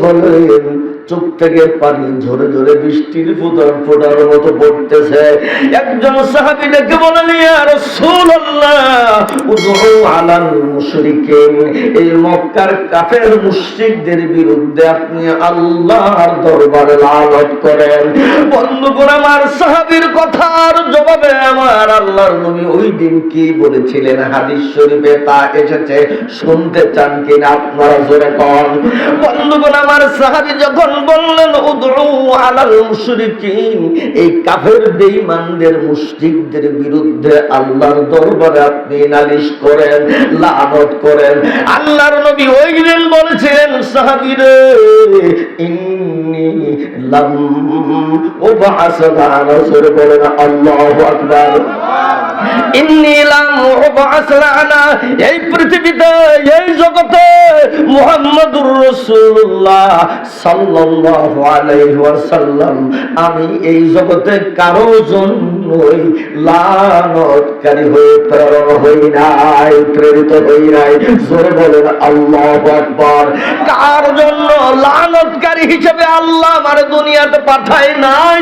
হলেন, চোখ থেকে পানি ঝরে ঝরে বৃষ্টির ফোঁটার মতো পড়তেছে। একজন সাহাবী ডেকে বলেন, ইয়া রাসূলুল্লাহ, উদউ আলাল মুশরিকিন, এই মক্কার কাফের মুশরিকদের বিরুদ্ধে আপনি আল্লাহর দরবারে লানত করেন। বন্ধুগণ, আমার সাহাবীর কথার জবাবে আমার আল্লাহর নবী ওই দিন কি বলেছিলেন হাদিস শরীফে তা এসেছে, শুনতে চান কিনা আপনারা জোরে কোন। বন্ধুগণ, আমার সাহাবী যখন বললেন উদউ আলাল মুশরিকিন, এই কাফের বেঈমানদের মুশরিকদের বিরুদ্ধে আল্লাহর দরবারে আপনি নালিশ করেন, লানত করেন, আল্লাহর নবী ওই দিন বলেছিলেন, সাহাবীরে ইন্নী লাম উবআস আলা রাসূল, বলেন আল্লাহু আকবার। ইন্নী লাম উবআস আলা, এই পৃথিবীতে এই জগতে মুহাম্মাদুর রাসূলুল্লাহ সাল্লাল্লাহু আলাইহি ওয়াসাল্লাম, আমি এই জগতে কারো জন্যই লানতকারী হয়ে প্রেরণ হই নাই, প্রেরিত হই নাই। জোরে বলেন আল্লাহু আকবার। কার জন্য লানতকারী হিসেবে আল্লাহ আমার দুনিয়াতে পাঠায় নাই।